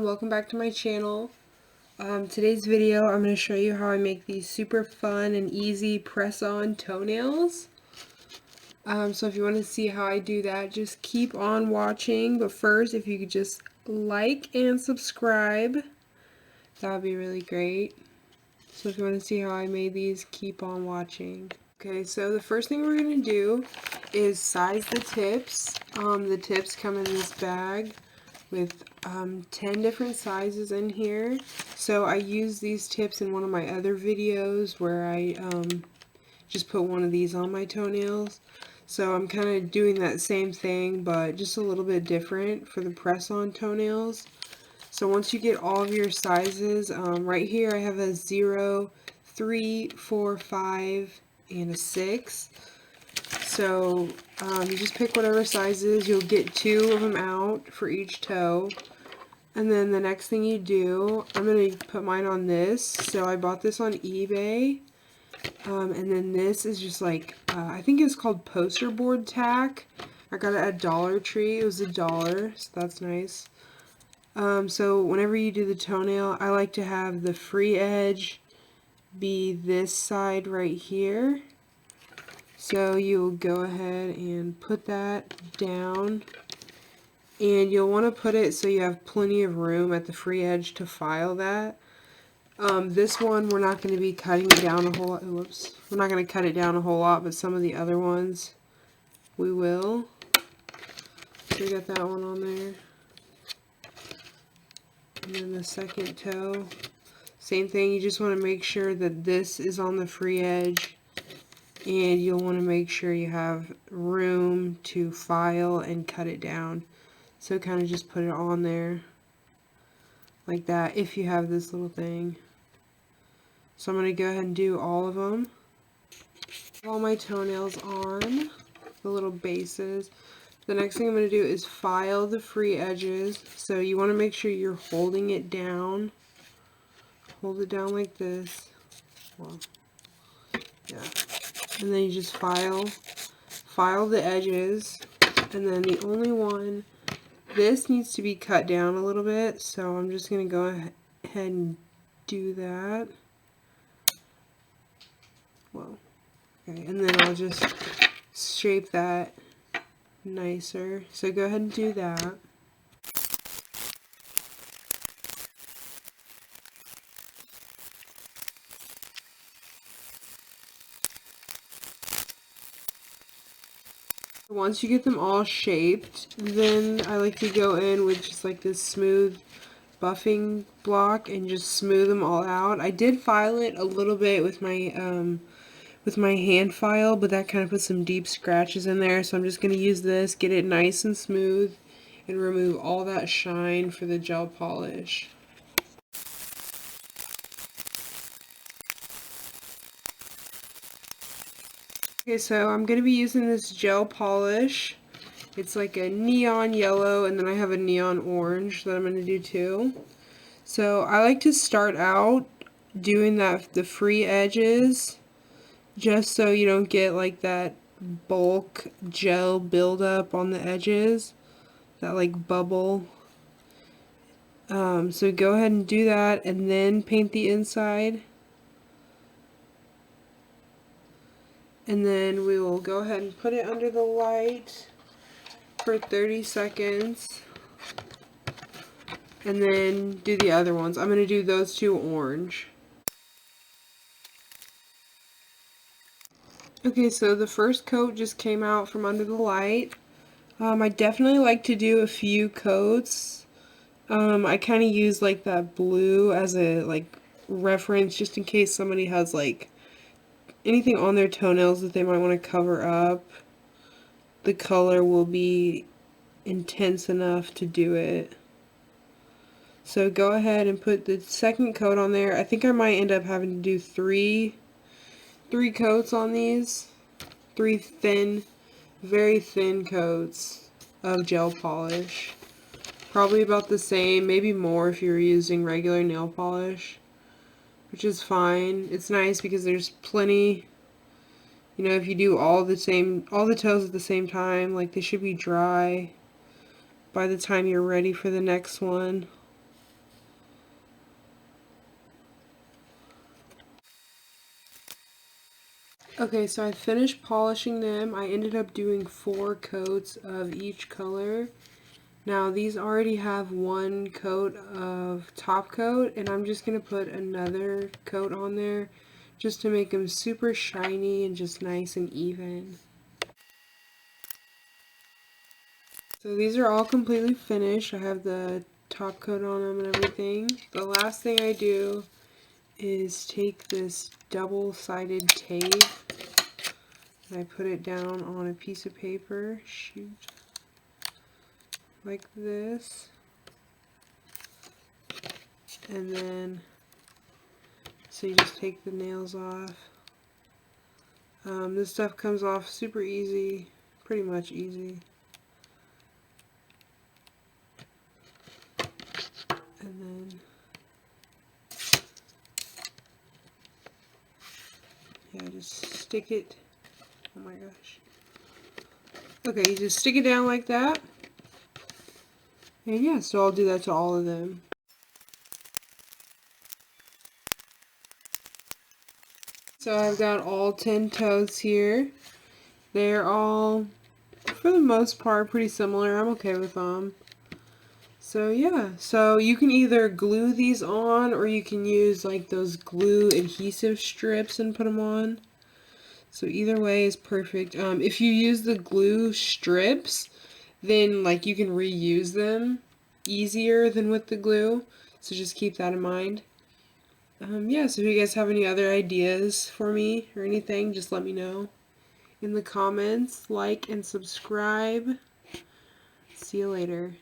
welcome back to my channel. Today's video I'm going to show you how I make these super fun and easy press-on toenails. So if you want to see how I do that, just keep on watching. But first, if you could just like and subscribe, that would be really great. So if you want to see how I made these, keep on watching. Okay, so the first thing we're going to do is size the tips. The tips come in this bag with 10 different sizes in here. So I use these tips in one of my other videos where I just put one of these on my toenails. So I'm kind of doing that same thing, but just a little bit different for the press-on toenails. So once you get all of your sizes, right here I have a 0, 3, 4, 5, and a 6. So you just pick whatever sizes, you'll get 2 of them out for each toe. And then the next thing you do, I'm going to put mine on this. So I bought this on eBay. And then this is just like, I think it's called poster board tack. I got it at Dollar Tree. It was $1, so that's nice. So whenever you do the toenail, I like to have the free edge be this side right here. So you'll go ahead and put that down, and you'll want to put it so you have plenty of room at the free edge to file that. This one we're not going to be cutting it down a whole lot. Whoops. We're not going to cut it down a whole lot, but some of the other ones we will. So we got that one on there. And then the second toe. Same thing, you just want to make sure that this is on the free edge. And you'll want to make sure you have room to file and cut it down. So kind of just put it on there like that if you have this little thing. So I'm going to go ahead and do all of them. All my toenails on, the little bases. The next thing I'm going to do is file the free edges. So you want to make sure you're holding it down. Hold it down like this. Well, yeah. And then you just file the edges, and then the only one, this needs to be cut down a little bit, so I'm just going to go ahead and do that. Well, okay, and then I'll just shape that nicer, so go ahead and do that. Once you get them all shaped, then I like to go in with just like this smooth buffing block and just smooth them all out. I did file it a little bit with my hand file, but that kind of put some deep scratches in there, so I'm just going to use this, get it nice and smooth, and remove all that shine for the gel polish. Okay, so I'm going to be using this gel polish. It's like a neon yellow, and then I have a neon orange that I'm going to do too. So I like to start out doing the free edges, just so you don't get like that bulk gel buildup on the edges, that like bubble. So go ahead and do that, and then paint the inside. And then we will go ahead and put it under the light for 30 seconds. And then do the other ones. I'm going to do those two orange. Okay, so the first coat just came out from under the light. I definitely like to do a few coats. I kind of use like that blue as a like reference, just in case somebody has like anything on their toenails that they might want to cover up. The color will be intense enough to do it. So go ahead and put the second coat on there. I think I might end up having to do three coats on these. 3 thin, very thin coats of gel polish. Probably about the same, maybe more if you're using regular nail polish, which is fine. It's nice because there's plenty, you know, if you do all the toes at the same time, like they should be dry by the time you're ready for the next one. Okay, so I finished polishing them. I ended up doing 4 coats of each color. Now these already have 1 coat of top coat, and I'm just going to put another coat on there just to make them super shiny and just nice and even. So these are all completely finished. I have the top coat on them and everything. The last thing I do is take this double-sided tape and I put it down on a piece of paper, like this, and then so you just take the nails off. This stuff comes off super easy, pretty much easy. And then, yeah, just stick it, oh my gosh. Okay, you just stick it down like that. And yeah, so I'll do that to all of them. So I've got all 10 toes here. They're all, for the most part, pretty similar. I'm okay with them. So yeah, so you can either glue these on or you can use like those glue adhesive strips and put them on. So either way is perfect. If you use the glue strips, then like you can reuse them easier than with the glue. So just keep that in mind. Yeah, so if you guys have any other ideas for me or anything, just let me know in the comments. Like and subscribe. See you later.